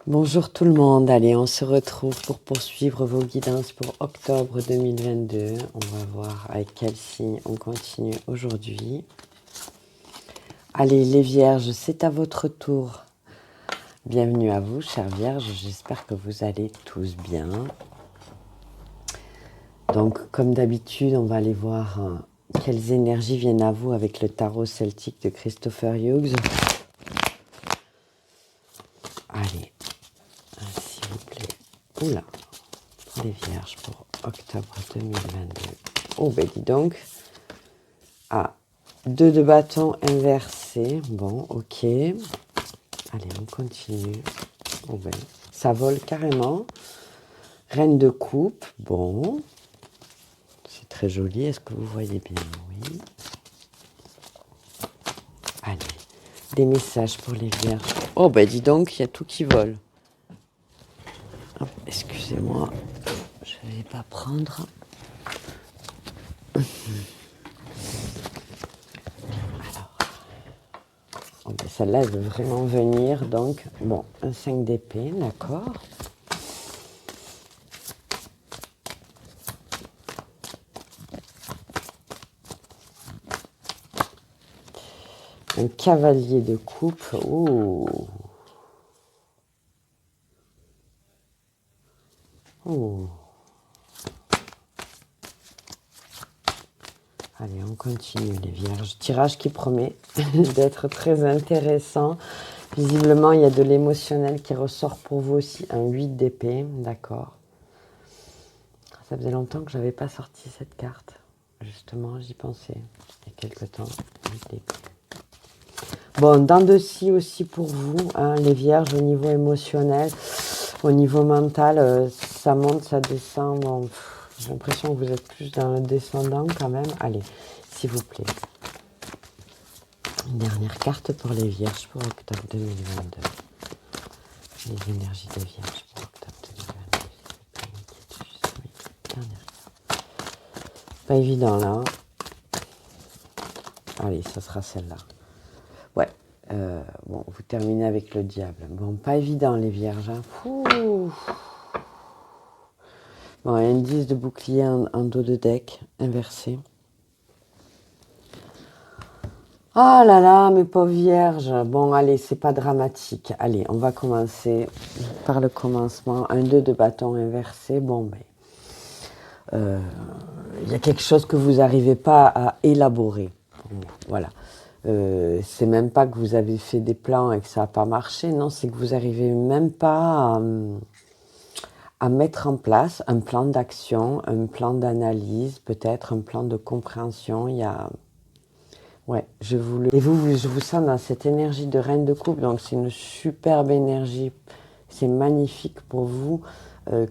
Bonjour tout le monde, allez on se retrouve pour poursuivre vos guidances pour octobre 2022. On va voir avec quel signe on continue aujourd'hui. Allez les vierges, c'est à votre tour. Bienvenue à vous chères vierges, j'espère que vous allez tous bien. Donc comme d'habitude on va aller voir quelles énergies viennent à vous avec le tarot celtique de Christopher Hughes. Allez, s'il vous plaît. Oula, les vierges pour octobre 2022. Oh ben dis donc. Ah, 2 de bâton inversé. Bon, ok. Allez, on continue. Oh ben, ça vole carrément. Reine de coupe. Bon. C'est très joli. Est-ce que vous voyez bien? Oui. Allez, des messages pour les vierges. Oh ben dis donc, il y a tout qui vole. Excusez-moi, je ne vais pas prendre. Oh ben celle-là, elle veut vraiment venir. Donc, bon, un 5 d'épée, d'accord. Un cavalier de coupe. Oh. Oh. Allez, on continue les vierges. Tirage qui promet d'être très intéressant. Visiblement, il y a de l'émotionnel qui ressort pour vous aussi. Un 8 d'épée, d'accord. Ça faisait longtemps que je n'avais pas sorti cette carte. Justement, j'y pensais il y a quelques temps. 8 d'épée. Bon, dents de scie aussi pour vous, hein, les vierges, au niveau émotionnel, au niveau mental, ça monte, ça descend. Bon, j'ai l'impression que vous êtes plus dans le descendant quand même. Allez, s'il vous plaît. Une dernière carte pour les vierges pour octobre 2022. Les énergies des vierges pour octobre 2022. Oui, dernière carte. Pas évident là. Allez, ça sera celle-là. Ouais. Bon, vous terminez avec le diable. Bon, pas évident les vierges. Hein. Bon, indice de bouclier en dos de deck, inversé. Ah là là, mes pauvres vierges. Bon, allez, c'est pas dramatique. Allez, on va commencer par le commencement. Un 2 de bâton inversé. Bon, ben, il y a quelque chose que vous n'arrivez pas à élaborer. Voilà. C'est même pas que vous avez fait des plans et que ça n'a pas marché. Non, c'est que vous n'arrivez même pas à mettre en place un plan d'action, un plan d'analyse, peut-être un plan de compréhension. Il y a... Ouais, Et vous, je vous sens dans cette énergie de reine de coupe, donc c'est une superbe énergie. C'est magnifique pour vous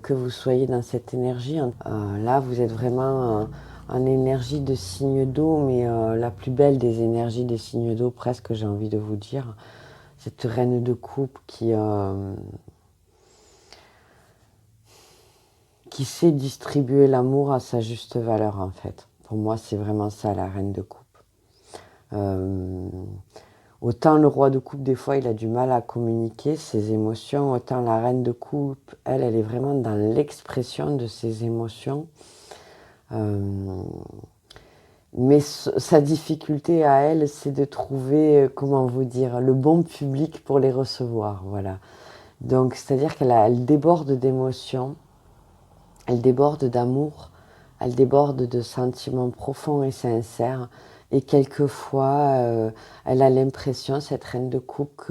que vous soyez dans cette énergie. Là, vous êtes vraiment en énergie de signe d'eau, mais la plus belle des énergies des signes d'eau, presque, j'ai envie de vous dire. Cette reine de coupe qui sait distribuer l'amour à sa juste valeur, en fait. Pour moi, c'est vraiment ça, la reine de coupe. Autant le roi de coupe, des fois, il a du mal à communiquer ses émotions, autant la reine de coupe, elle est vraiment dans l'expression de ses émotions. Mais sa difficulté à elle, c'est de trouver, comment vous dire, le bon public pour les recevoir, voilà. Donc, c'est-à-dire qu'elle déborde d'émotions, elle déborde d'amour, elle déborde de sentiments profonds et sincères. Et quelquefois, elle a l'impression, cette reine de coupe,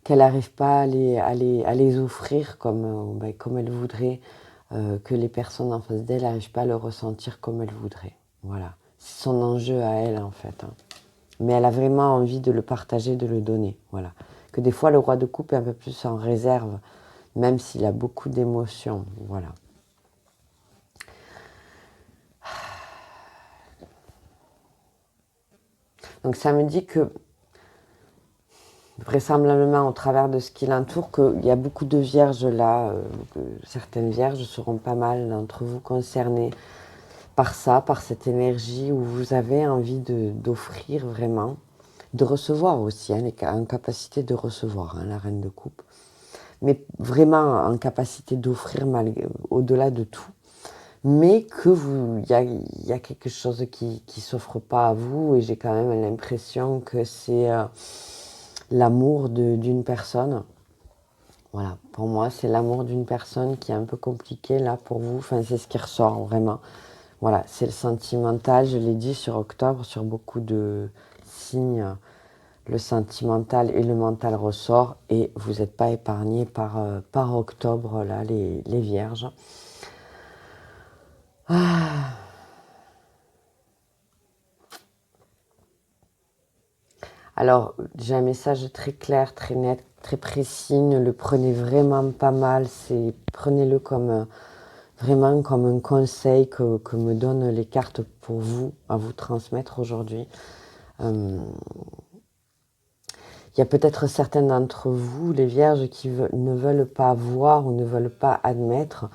qu'elle n'arrive pas à les offrir comme elle voudrait, que les personnes en face d'elle n'arrivent pas à le ressentir comme elle voudrait. Voilà, c'est son enjeu à elle en fait. Hein. Mais elle a vraiment envie de le partager, de le donner. Voilà. Que des fois le roi de coupe est un peu plus en réserve, même s'il a beaucoup d'émotions. Voilà. Donc ça me dit que vraisemblablement au travers de ce qui l'entoure, qu'il y a beaucoup de vierges là, que certaines vierges seront pas mal d'entre vous concernées par ça, par cette énergie où vous avez envie d'offrir vraiment, de recevoir aussi, hein, en capacité de recevoir, hein, la reine de coupe. mais vraiment en capacité d'offrir au-delà de tout. Mais que il y a quelque chose qui s'offre pas à vous, et j'ai quand même l'impression que c'est l'amour d'une personne. Voilà, pour moi, c'est l'amour d'une personne qui est un peu compliqué là pour vous. Enfin, c'est ce qui ressort vraiment. Voilà, c'est le sentimental. Je l'ai dit sur octobre, sur beaucoup de signes, le sentimental et le mental ressort, et vous n'êtes pas épargnés par octobre là, les vierges. Ah. Alors, j'ai un message très clair, très net, très précis. Ne le prenez vraiment pas mal. Prenez-le comme vraiment comme un conseil que me donnent les cartes pour vous, à vous transmettre aujourd'hui. Il y a peut-être certains d'entre vous, les vierges, qui ne veulent pas voir ou ne veulent pas admettre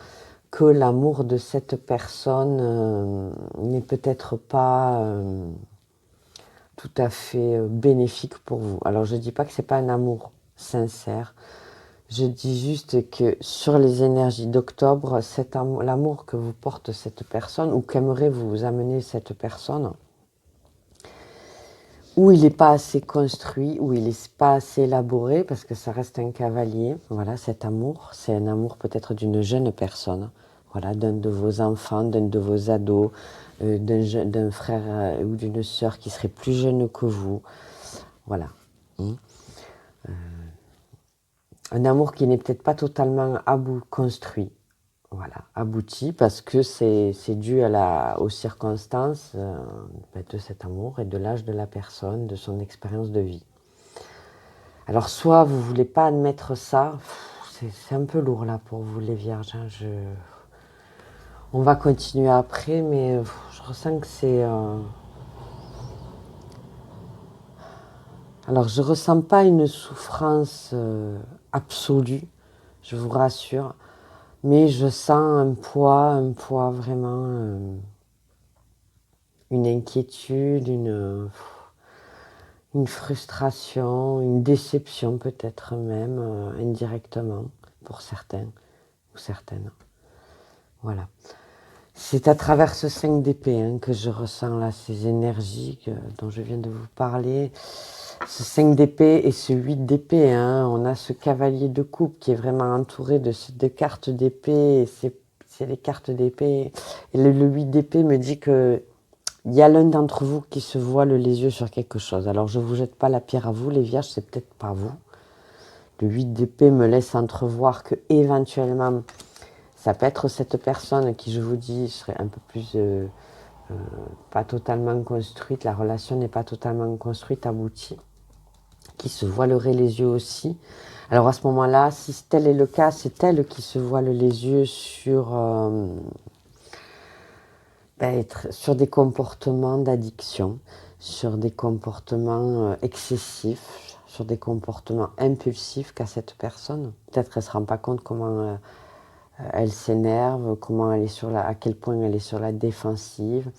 que l'amour de cette personne n'est peut-être pas tout à fait bénéfique pour vous. Alors je ne dis pas que ce n'est pas un amour sincère, je dis juste que sur les énergies d'octobre, l'amour que vous porte cette personne, ou qu'aimerait vous amener cette personne, où il n'est pas assez construit, où il n'est pas assez élaboré, parce que ça reste un cavalier. Voilà, cet amour, c'est un amour peut-être d'une jeune personne, voilà, d'un de vos enfants, d'un de vos ados, d'un frère ou d'une sœur qui serait plus jeune que vous. Voilà. Un amour qui n'est peut-être pas totalement construit, voilà, abouti, parce que c'est dû aux circonstances de cet amour et de l'âge de la personne, de son expérience de vie. Alors soit vous ne voulez pas admettre ça, c'est un peu lourd là pour vous les vierges, hein, on va continuer après, mais je ressens que c'est... Alors je ne ressens pas une souffrance absolue, je vous rassure, mais je sens un poids vraiment, une inquiétude, une frustration, une déception peut-être même, indirectement, pour certains ou certaines. Voilà. C'est à travers ce 5 d'épée hein, que je ressens là ces énergies dont je viens de vous parler. Ce 5 d'épée et ce 8 d'épée, hein, on a ce cavalier de coupe qui est vraiment entouré de ces deux cartes d'épée. C'est les cartes d'épée. Et le 8 d'épée me dit que il y a l'un d'entre vous qui se voile les yeux sur quelque chose. Alors je ne vous jette pas la pierre à vous, les vierges, c'est peut-être pas vous. Le 8 d'épée me laisse entrevoir que éventuellement ça peut être cette personne qui, je vous dis, serait un peu plus pas totalement construite, la relation n'est pas totalement construite, aboutie, qui se voilerait les yeux aussi. Alors à ce moment-là, si tel est le cas, c'est elle qui se voile les yeux sur sur des comportements d'addiction, sur des comportements excessifs, sur des comportements impulsifs qu'a cette personne. Peut-être qu'elle ne se rend pas compte comment elle s'énerve, à quel point elle est sur la défensive.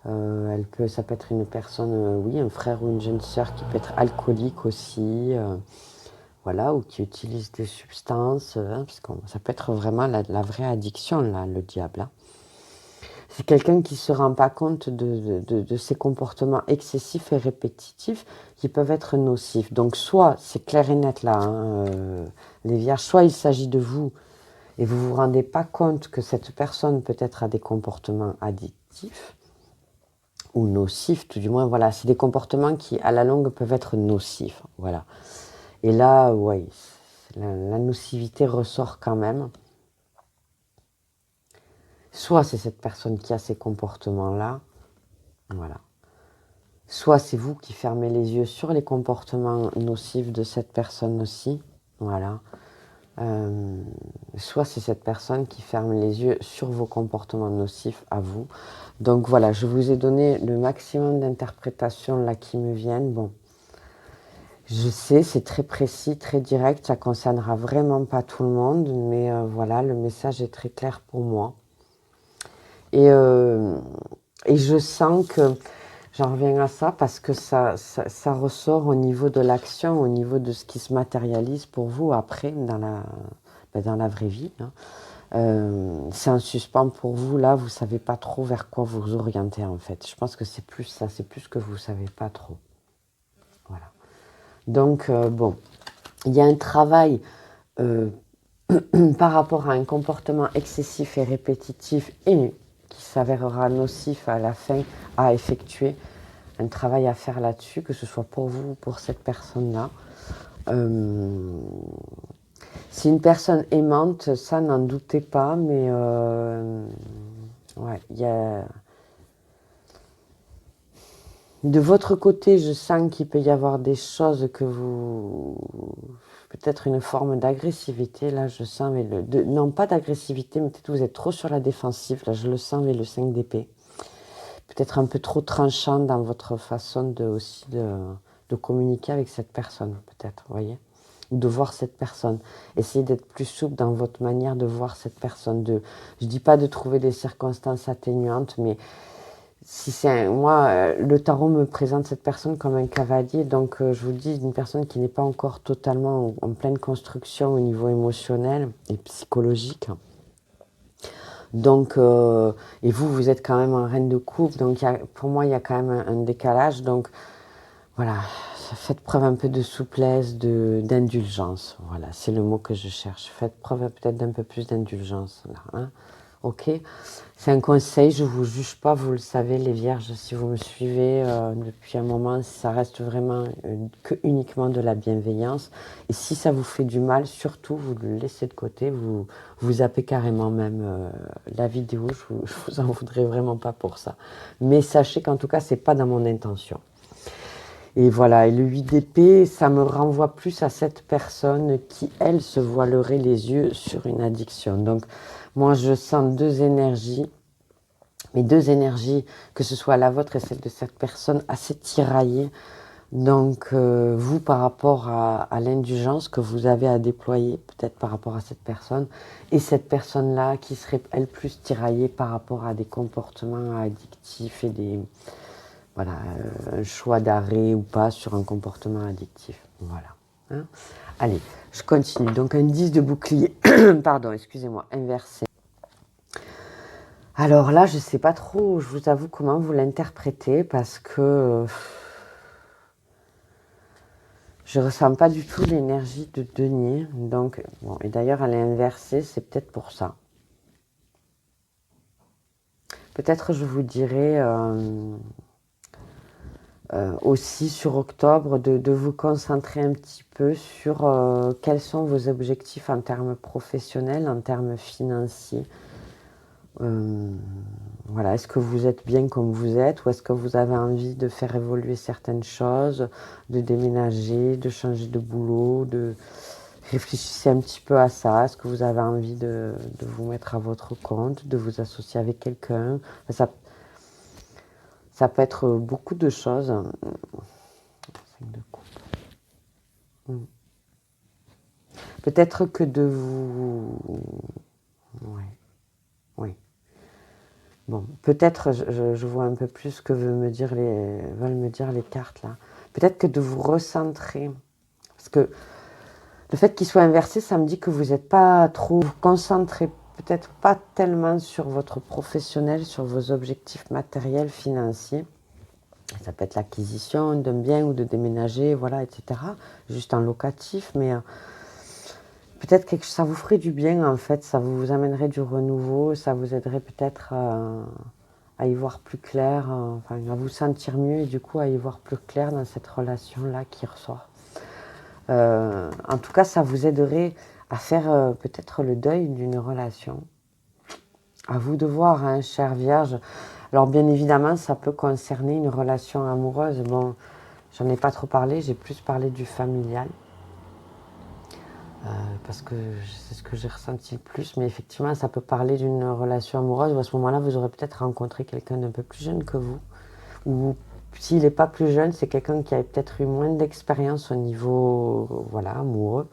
Ça peut être une personne, oui, un frère ou une jeune sœur qui peut être alcoolique aussi, voilà, ou qui utilise des substances, hein, parce que ça peut être vraiment la vraie addiction, là, le diable. Hein. C'est quelqu'un qui ne se rend pas compte de ses comportements excessifs et répétitifs qui peuvent être nocifs. Donc soit, c'est clair et net là, hein, les vierges, soit il s'agit de vous et vous ne vous rendez pas compte que cette personne peut-être a des comportements addictifs ou nocifs, tout du moins, voilà, c'est des comportements qui à la longue peuvent être nocifs, voilà. Et là, oui, la nocivité ressort quand même. Soit c'est cette personne qui a ces comportements-là, voilà. Soit c'est vous qui fermez les yeux sur les comportements nocifs de cette personne aussi, voilà. Soit c'est cette personne qui ferme les yeux sur vos comportements nocifs à vous. Donc voilà, je vous ai donné le maximum d'interprétations là qui me viennent. Bon, je sais, c'est très précis, très direct, ça ne concernera vraiment pas tout le monde, mais voilà, le message est très clair pour moi. Et je sens que J'en reviens à ça parce que ça ressort au niveau de l'action, au niveau de ce qui se matérialise pour vous après dans la vraie vie. Hein. C'est un suspens pour vous, là, vous ne savez pas trop vers quoi vous orienter en fait. Je pense que c'est plus ça, c'est plus que vous ne savez pas trop. Voilà. Donc, bon, il y a un travail par rapport à un comportement excessif et répétitif et qui s'avérera nocif à la fin à effectuer, un travail à faire là-dessus, que ce soit pour vous ou pour cette personne-là. C'est une personne aimante, ça n'en doutez pas, mais ouais, il y a... De votre côté, je sens qu'il peut y avoir des choses que vous... Peut-être une forme d'agressivité, là, je sens, mais non pas d'agressivité, mais peut-être que vous êtes trop sur la défensive, là, je le sens, mais le 5 d'épée. Peut-être un peu trop tranchant dans votre façon de communiquer avec cette personne, peut-être, vous voyez, ou de voir cette personne. Essayez d'être plus souple dans votre manière de voir cette personne. Je ne dis pas de trouver des circonstances atténuantes, mais si c'est moi, le tarot me présente cette personne comme un cavalier, donc je vous dis, une personne qui n'est pas encore totalement en pleine construction au niveau émotionnel et psychologique. Donc, et vous êtes quand même en reine de coupe, donc pour moi, il y a quand même un décalage. Donc, voilà, faites preuve un peu de souplesse, d'indulgence. Voilà, c'est le mot que je cherche. Faites preuve peut-être d'un peu plus d'indulgence, là. Hein, ok, c'est un conseil, je ne vous juge pas, vous le savez, les vierges, si vous me suivez depuis un moment, ça reste vraiment uniquement de la bienveillance. Et si ça vous fait du mal, surtout, vous le laissez de côté, vous zappez carrément même la vidéo, je vous en voudrais vraiment pas pour ça. Mais sachez qu'en tout cas, c'est pas dans mon intention. Et voilà, et le 8 d'épée, ça me renvoie plus à cette personne qui, elle, se voilerait les yeux sur une addiction. Donc, moi, je sens deux énergies, mais deux énergies, que ce soit la vôtre et celle de cette personne, assez tiraillées. Donc, vous, par rapport à l'indulgence que vous avez à déployer, peut-être par rapport à cette personne, et cette personne-là qui serait, elle, plus tiraillée par rapport à des comportements addictifs et des... Voilà, un choix d'arrêt ou pas sur un comportement addictif. Voilà. Hein, allez, je continue. Donc, un 10 de bouclier, pardon, excusez-moi, inversé. Alors là, je ne sais pas trop, je vous avoue, comment vous l'interprétez parce que je ne ressens pas du tout l'énergie de denier. Donc, bon, et d'ailleurs, elle est inversée, c'est peut-être pour ça. Peut-être je vous dirais aussi sur octobre de vous concentrer un petit peu sur quels sont vos objectifs en termes professionnels, en termes financiers. Voilà, est-ce que vous êtes bien comme vous êtes ou est-ce que vous avez envie de faire évoluer certaines choses, de déménager, de changer de boulot, réfléchissez un petit peu à ça. Est-ce que vous avez envie de vous mettre à votre compte, de vous associer avec quelqu'un? Ça peut être beaucoup de choses. 5 de coupe. Peut-être que de vous... Ouais. Oui. Bon, peut-être, je vois un peu plus ce que veulent me dire les cartes là. Peut-être que de vous recentrer. Parce que le fait qu'il soit inversé, ça me dit que vous n'êtes pas trop concentré, peut-être pas tellement sur votre professionnel, sur vos objectifs matériels, financiers. Ça peut être l'acquisition d'un bien ou de déménager, voilà, etc. Juste en locatif, mais peut-être que ça vous ferait du bien en fait, ça vous amènerait du renouveau, ça vous aiderait peut-être à y voir plus clair, enfin, à vous sentir mieux et du coup à y voir plus clair dans cette relation-là qui ressort. En tout cas, ça vous aiderait à faire peut-être le deuil d'une relation. À vous de voir, hein, chère Vierge. Alors bien évidemment, ça peut concerner une relation amoureuse. Bon, j'en ai pas trop parlé, j'ai plus parlé du familial. Parce que c'est ce que j'ai ressenti le plus, mais effectivement, ça peut parler d'une relation amoureuse où à ce moment-là, vous aurez peut-être rencontré quelqu'un d'un peu plus jeune que vous, ou s'il n'est pas plus jeune, c'est quelqu'un qui a peut-être eu moins d'expérience au niveau voilà, amoureux,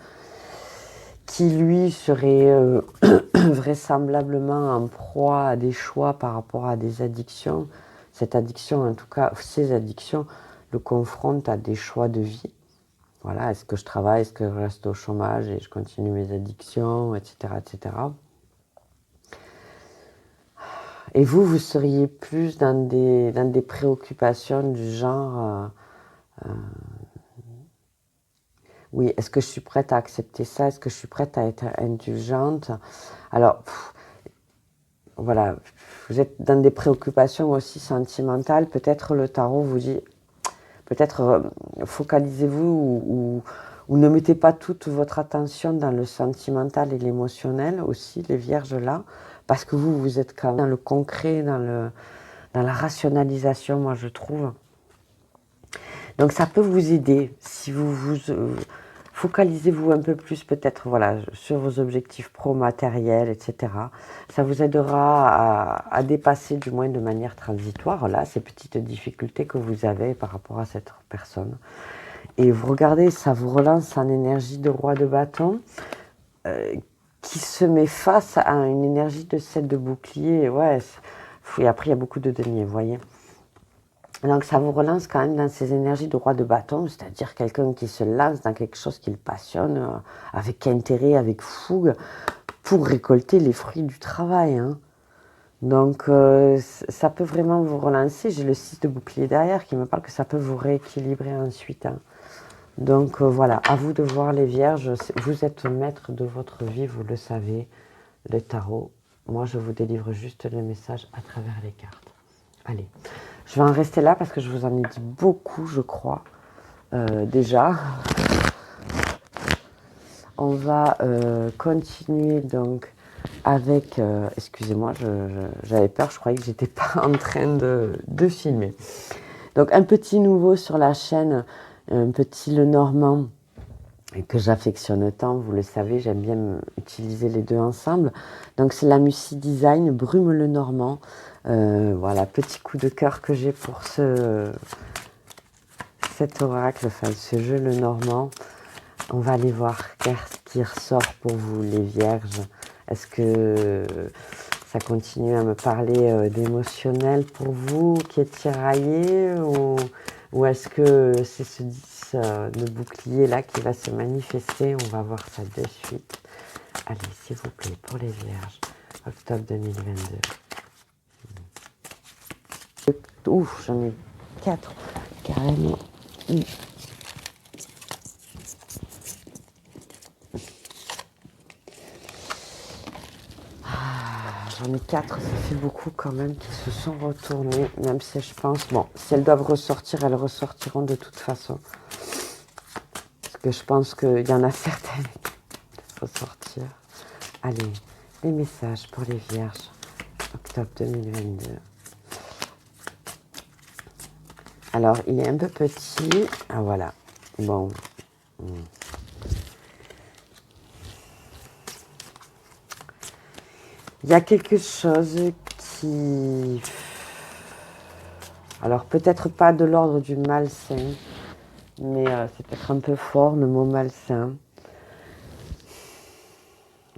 qui lui serait vraisemblablement en proie à des choix par rapport à des addictions. cette addiction, en tout cas, ces addictions, le confrontent à des choix de vie. Voilà, est-ce que je travaille, est-ce que je reste au chômage et je continue mes addictions, etc., etc. Et vous seriez plus dans des préoccupations du genre, oui, est-ce que je suis prête à accepter ça? Est-ce que je suis prête à être indulgente? Alors, voilà, vous êtes dans des préoccupations aussi sentimentales. Peut-être le tarot vous dit, peut-être focalisez-vous ou ne mettez pas toute votre attention dans le sentimental et l'émotionnel aussi, les vierges là, parce que vous êtes quand même dans le concret, dans la rationalisation, moi je trouve. Donc ça peut vous aider si focalisez-vous un peu plus peut-être voilà, sur vos objectifs pro-matériels, etc. Ça vous aidera à dépasser du moins de manière transitoire là, ces petites difficultés que vous avez par rapport à cette personne. Et vous regardez, ça vous relance en énergie de roi de bâton qui se met face à une énergie de 7 de bouclier. Ouais, et après il y a beaucoup de deniers, vous voyez. Donc ça vous relance quand même dans ces énergies de roi de bâton, c'est-à-dire quelqu'un qui se lance dans quelque chose qui le passionne, avec intérêt, avec fougue, pour récolter les fruits du travail. Hein. Donc ça peut vraiment vous relancer. J'ai le 6 de bouclier derrière qui me parle que ça peut vous rééquilibrer ensuite. Hein. Donc voilà, à vous de voir les vierges. Vous êtes maître de votre vie, vous le savez, le tarot. Moi je vous délivre juste les messages à travers les cartes. Allez. Je vais en rester là parce que je vous en ai dit beaucoup, je crois, déjà. On va continuer donc avec... excusez-moi, j'avais peur, je croyais que j'étais pas en train de filmer. Donc un petit nouveau sur la chaîne, un petit Lenormand que j'affectionne tant, vous le savez, j'aime bien utiliser les deux ensemble. Donc c'est la Musi Design Brume Lenormand. Voilà, petit coup de cœur que j'ai pour cet oracle, enfin ce jeu Lenormand. On va aller voir qu'est-ce qui ressort pour vous les vierges. Est-ce que ça continue à me parler d'émotionnel pour vous qui est tiraillé ou est-ce que c'est ce 10 de bouclier là qui va se manifester? On va voir ça de suite. Allez, s'il vous plaît, pour les vierges, octobre 2022. Ouf, j'en ai 4 carrément. J'en ai 4, ça fait beaucoup quand même qui se sont retournés, même si je pense, bon, si elles doivent ressortir, elles ressortiront de toute façon. Parce que je pense qu'il y en a certaines qui vont ressortir. Allez, les messages pour les vierges, octobre 2022. Alors, il est un peu petit. Ah, voilà. Bon. Il y a quelque chose qui... Alors, peut-être pas de l'ordre du malsain, mais c'est peut-être un peu fort, le mot malsain.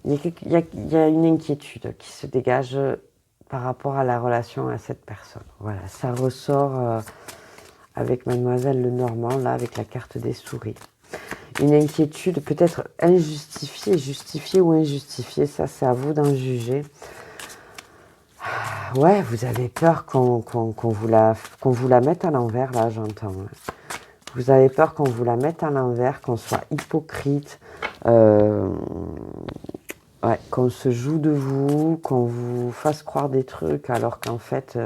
Il y a une inquiétude qui se dégage par rapport à la relation à cette personne. Voilà, ça ressort avec Mademoiselle Lenormand, là, avec la carte des souris. Une inquiétude peut-être injustifiée, justifiée ou injustifiée, ça c'est à vous d'en juger. Ouais, vous avez peur qu'on vous la mette à l'envers, là j'entends. Vous avez peur qu'on vous la mette à l'envers, qu'on soit hypocrite, ouais, qu'on se joue de vous, qu'on vous fasse croire des trucs alors qu'en fait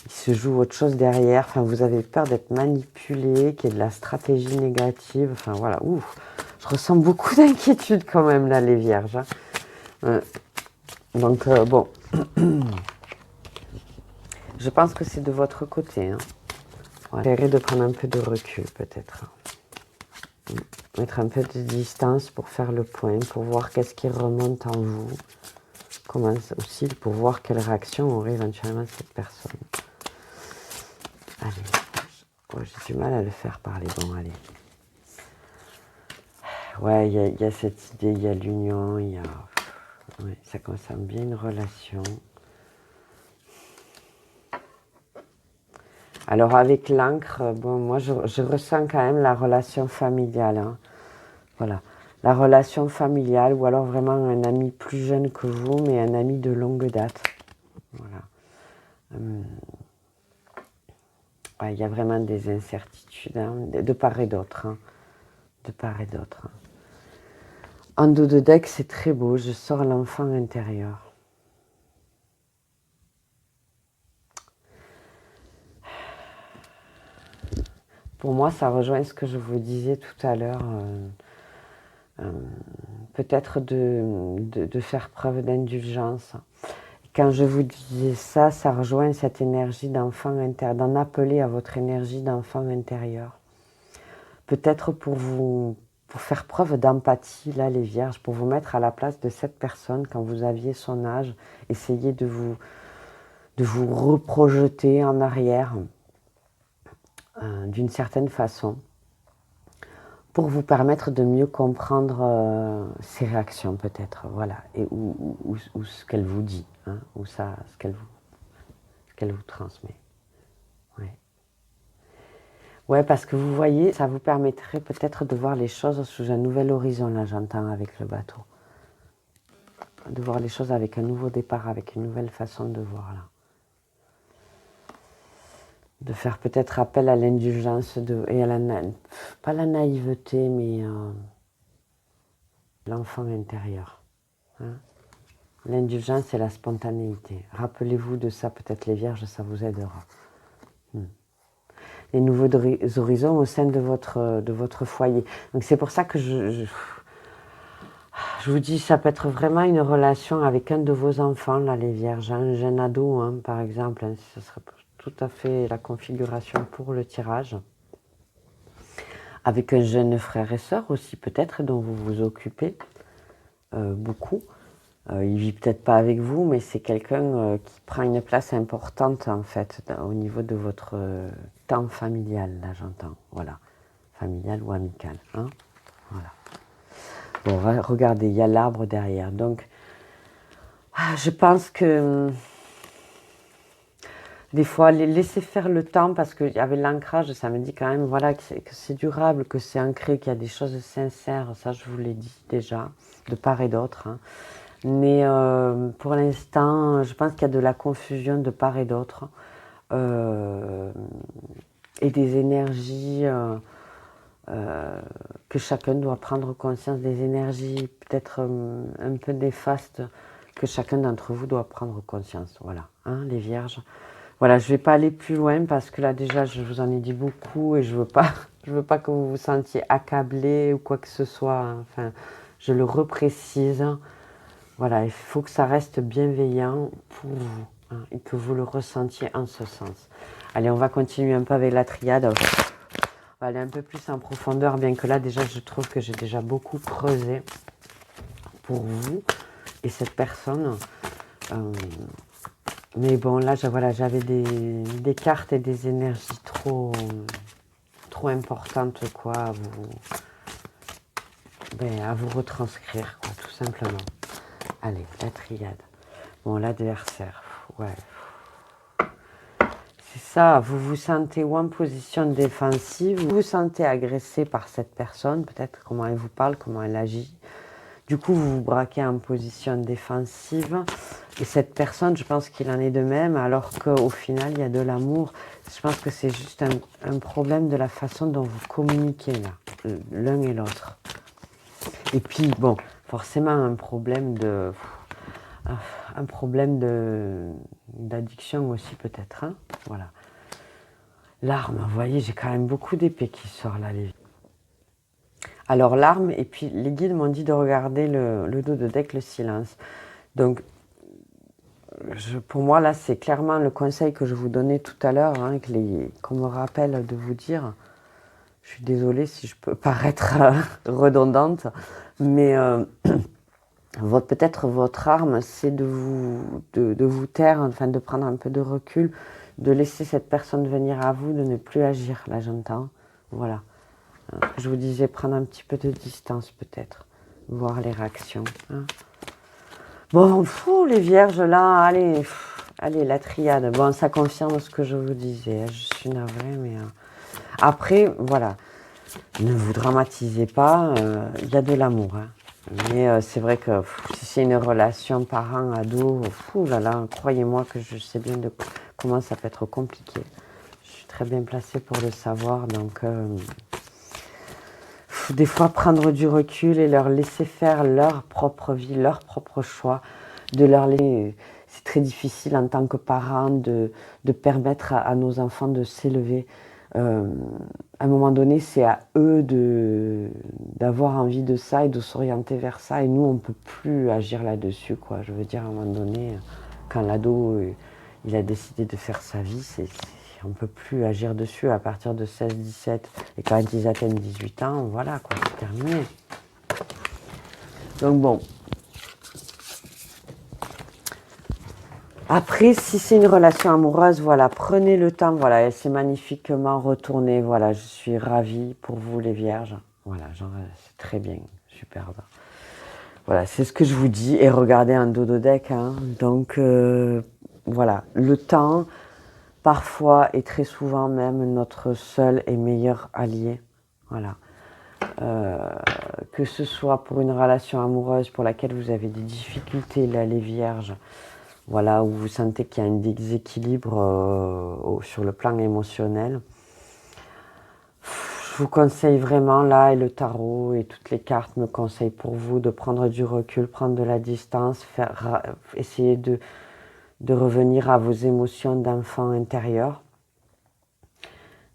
il se joue autre chose derrière. Enfin, vous avez peur d'être manipulé, qu'il y ait de la stratégie négative. Enfin voilà, ouf, je ressens beaucoup d'inquiétude quand même là, les vierges. Hein. Donc bon, je pense que c'est de votre côté. Hein. J'essaierai de prendre un peu de recul peut-être. Mettre un peu de distance pour faire le point, pour voir qu'est-ce qui remonte en vous. Comment aussi pour voir quelle réaction aurait éventuellement cette personne. Allez, oh, j'ai du mal à le faire parler. Bon, allez. Ouais, il y a cette idée, il y a l'union, il y a... Ouais, ça concerne bien une relation. Alors avec l'encre, bon, moi je ressens quand même la relation familiale. Hein. Voilà. La relation familiale ou alors vraiment un ami plus jeune que vous, mais un ami de longue date. Voilà. Ouais, il y a vraiment des incertitudes hein, de part et d'autre. Hein. De part et d'autre. Hein. En dos de deck, c'est très beau. Je sors l'enfant intérieur. Pour moi, ça rejoint ce que je vous disais tout à l'heure. Peut-être de faire preuve d'indulgence. Quand je vous disais ça, ça rejoint cette énergie d'enfant intérieur, d'en appeler à votre énergie d'enfant intérieur. Peut-être pour faire preuve d'empathie, là, les vierges, pour vous mettre à la place de cette personne quand vous aviez son âge, essayez de vous reprojeter en arrière d'une certaine façon pour vous permettre de mieux comprendre ses réactions peut-être, voilà, et ou ce qu'elle vous dit, hein, ou ça, ce qu'elle vous transmet. Ouais. Ouais, parce que vous voyez, ça vous permettrait peut-être de voir les choses sous un nouvel horizon, là j'entends avec le bateau. De voir les choses avec un nouveau départ, avec une nouvelle façon de voir là. De faire peut-être appel à l'indulgence et à pas la naïveté, mais l'enfant intérieur. Hein. L'indulgence et la spontanéité. Rappelez-vous de ça, peut-être les vierges, ça vous aidera. Les nouveaux horizons au sein de votre foyer. Donc c'est pour ça que je vous dis, ça peut être vraiment une relation avec un de vos enfants, là, les vierges, un jeune ado, hein, par exemple. Hein, ce serait tout à fait la configuration pour le tirage. Avec un jeune frère et sœur aussi, peut-être, dont vous vous occupez beaucoup. Il vit peut-être pas avec vous, mais c'est quelqu'un qui prend une place importante, en fait, au niveau de votre temps familial, là, j'entends. Voilà. Familial ou amical. Hein, voilà. Bon, regardez, il y a l'arbre derrière. Donc, je pense que des fois, laisser faire le temps, parce qu'il y avait l'ancrage, ça me dit quand même voilà, que c'est durable, que c'est ancré, qu'il y a des choses sincères. Ça, je vous l'ai dit déjà, de part et d'autre. Hein. Mais pour l'instant, je pense qu'il y a de la confusion de part et d'autre. Et des énergies que chacun doit prendre conscience, des énergies peut-être un peu néfastes que chacun d'entre vous doit prendre conscience. Voilà, hein, les vierges. Voilà, je ne vais pas aller plus loin parce que là déjà je vous en ai dit beaucoup et je veux pas que vous vous sentiez accablé ou quoi que ce soit. Enfin, je le reprécise. Voilà, il faut que ça reste bienveillant pour vous hein, et que vous le ressentiez en ce sens. Allez, on va continuer un peu avec la triade. On va aller un peu plus en profondeur, bien que là déjà je trouve que j'ai déjà beaucoup creusé pour vous et cette personne. Mais bon, là, voilà, j'avais des cartes et des énergies trop importantes, quoi, à vous retranscrire, quoi, tout simplement. Allez, la triade. Bon, l'adversaire, ouais. C'est ça, vous vous sentez ou en position défensive, vous vous sentez agressé par cette personne, peut-être comment elle vous parle, comment elle agit. Du coup, vous vous braquez en position défensive. Et cette personne, je pense qu'il en est de même, alors qu'au final, il y a de l'amour. Je pense que c'est juste un problème de la façon dont vous communiquez, là, l'un et l'autre. Et puis, bon, forcément, un problème d'addiction aussi, peut-être. Hein, voilà. L'arme, vous voyez, j'ai quand même beaucoup d'épées qui sortent là, les. Alors, l'arme, et puis les guides m'ont dit de regarder le dos de deck, le silence. Donc, pour moi, là, c'est clairement le conseil que je vous donnais tout à l'heure, hein, qu'on me rappelle de vous dire. Je suis désolée si je peux paraître redondante, mais peut-être votre arme, c'est de vous taire, enfin de prendre un peu de recul, de laisser cette personne venir à vous, de ne plus agir, là j'entends. Voilà. Je vous disais prendre un petit peu de distance peut-être, voir les réactions. Hein. Bon, les vierges là, allez, la triade. Bon, ça confirme ce que je vous disais. Je suis navrée, mais après, voilà, ne vous dramatisez pas, il y a de l'amour, hein. Mais c'est vrai que si c'est une relation parent-ado, là là, croyez-moi que je sais bien comment ça peut être compliqué. Je suis très bien placée pour le savoir, donc des fois prendre du recul et leur laisser faire leur propre vie, leur propre choix, de leur laisser. C'est très difficile en tant que parent de permettre à nos enfants de s'élever. À un moment donné, c'est à eux d'avoir envie de ça et de s'orienter vers ça. Et nous, on ne peut plus agir là-dessus, quoi. Je veux dire, à un moment donné, quand l'ado, il a décidé de faire sa vie, on ne peut plus agir dessus à partir de 16, 17. Et quand ils atteignent 18 ans, voilà, quoi, c'est terminé. Donc bon. Après, si c'est une relation amoureuse, voilà, prenez le temps, voilà, elle s'est magnifiquement retournée, voilà, je suis ravie pour vous les vierges, voilà, c'est très bien, superbe. Voilà, c'est ce que je vous dis, et regardez un dodo deck, hein, donc voilà, le temps, parfois et très souvent même, notre seul et meilleur allié, voilà. Que ce soit pour une relation amoureuse pour laquelle vous avez des difficultés, là, les vierges, voilà, où vous sentez qu'il y a un déséquilibre sur le plan émotionnel. Je vous conseille vraiment, là, et le tarot et toutes les cartes me conseillent pour vous de prendre du recul, prendre de la distance, essayer de revenir à vos émotions d'enfant intérieur.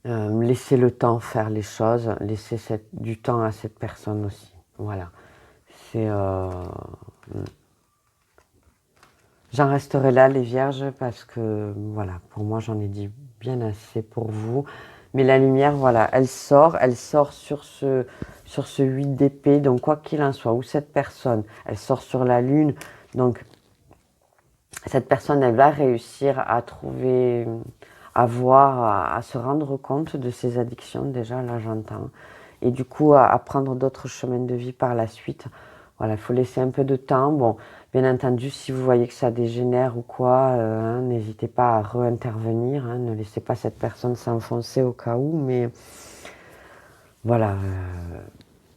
Laissez le temps faire les choses, laissez du temps à cette personne aussi. Voilà. C'est... J'en resterai là, les vierges, parce que, voilà, pour moi, j'en ai dit bien assez pour vous. Mais la lumière, voilà, elle sort sur ce 8 d'épée. Donc, quoi qu'il en soit, ou cette personne, elle sort sur la lune. Donc, cette personne, elle va réussir à trouver, à voir, à se rendre compte de ses addictions, déjà, là, j'entends. Et du coup, à prendre d'autres chemins de vie par la suite. Voilà, il faut laisser un peu de temps. Bon, bien entendu, si vous voyez que ça dégénère ou quoi, n'hésitez pas à re-intervenir. Hein, ne laissez pas cette personne s'enfoncer au cas où. Mais voilà,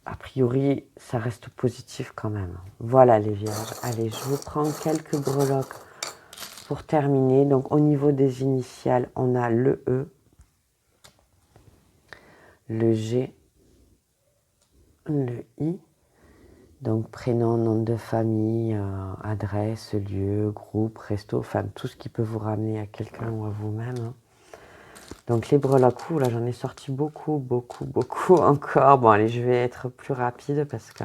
a priori, ça reste positif quand même. Voilà les vierges. Allez, je vous prends quelques breloques pour terminer. Donc, au niveau des initiales, on a le E, le G, le I. Donc prénom, nom de famille, adresse, lieu, groupe, resto, enfin tout ce qui peut vous ramener à quelqu'un ou à vous-même. Hein. Donc les breloques, là j'en ai sorti beaucoup encore. Bon allez, je vais être plus rapide parce que,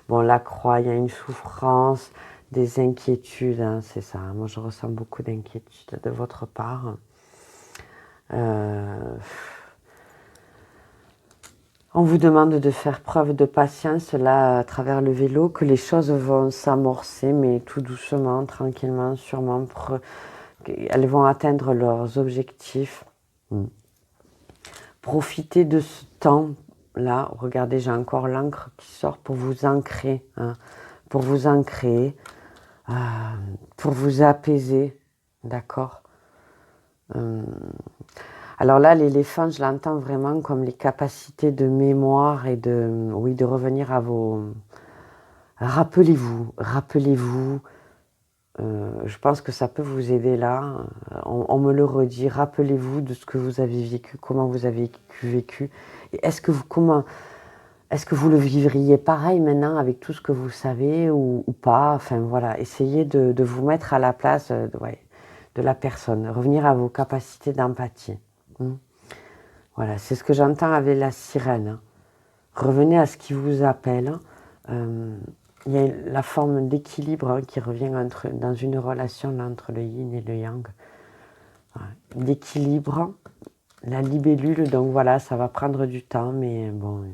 bon la croix, il y a une souffrance, des inquiétudes, hein, c'est ça. Moi je ressens beaucoup d'inquiétudes de votre part. On vous demande de faire preuve de patience là à travers le vélo, que les choses vont s'amorcer, mais tout doucement, tranquillement, sûrement. Elles vont atteindre leurs objectifs. Profitez de ce temps-là. Regardez, j'ai encore l'encre qui sort pour vous ancrer, hein, pour vous ancrer, pour vous apaiser, d'accord. Alors là, l'éléphant, je l'entends vraiment comme les capacités de mémoire et de revenir à vos... Rappelez-vous, je pense que ça peut vous aider là. On me le redit, rappelez-vous de ce que vous avez vécu, comment vous avez vécu. Et est-ce que vous le vivriez pareil maintenant avec tout ce que vous savez ou pas? Enfin voilà, essayez de vous mettre à la place de la personne, revenir à vos capacités d'empathie. Voilà, c'est ce que j'entends avec la sirène. Revenez à ce qui vous appelle. Il y a la forme d'équilibre qui revient dans une relation entre le yin et le yang. Voilà. L'équilibre, la libellule, donc voilà, ça va prendre du temps, mais bon.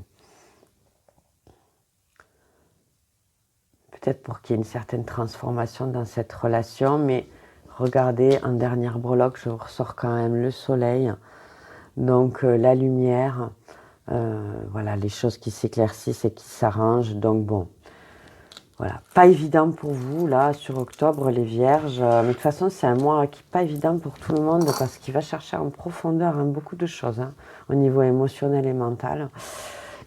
Peut-être pour qu'il y ait une certaine transformation dans cette relation, mais regardez, en dernière breloque, je ressors quand même le soleil. Donc la lumière, voilà, les choses qui s'éclaircissent et qui s'arrangent. Donc bon, Voilà, pas évident pour vous, là, sur octobre, les vierges. Mais de toute façon, c'est un mois qui n'est pas évident pour tout le monde parce qu'il va chercher en profondeur beaucoup de choses, hein, au niveau émotionnel et mental.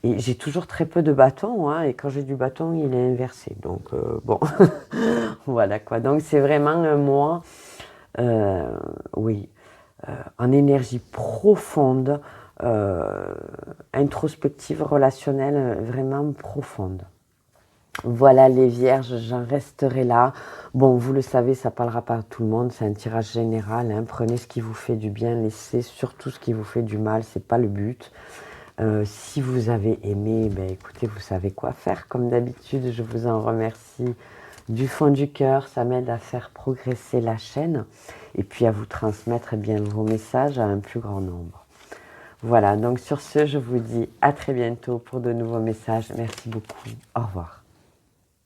Et j'ai toujours très peu de bâtons, hein, et quand j'ai du bâton, il est inversé. Donc, bon, voilà quoi. Donc, c'est vraiment un mois, oui, en énergie profonde, introspective, relationnelle, vraiment profonde. Voilà les vierges, j'en resterai là. Bon, vous le savez, ça ne parlera pas à tout le monde, c'est un tirage général, hein. Prenez ce qui vous fait du bien, laissez surtout ce qui vous fait du mal, c'est pas le but. Si vous avez aimé, ben, écoutez, vous savez quoi faire. Comme d'habitude, je vous en remercie du fond du cœur, ça m'aide à faire progresser la chaîne et puis à vous transmettre bien vos messages à un plus grand nombre. Voilà, donc sur ce, je vous dis à très bientôt pour de nouveaux messages. Merci beaucoup, au revoir.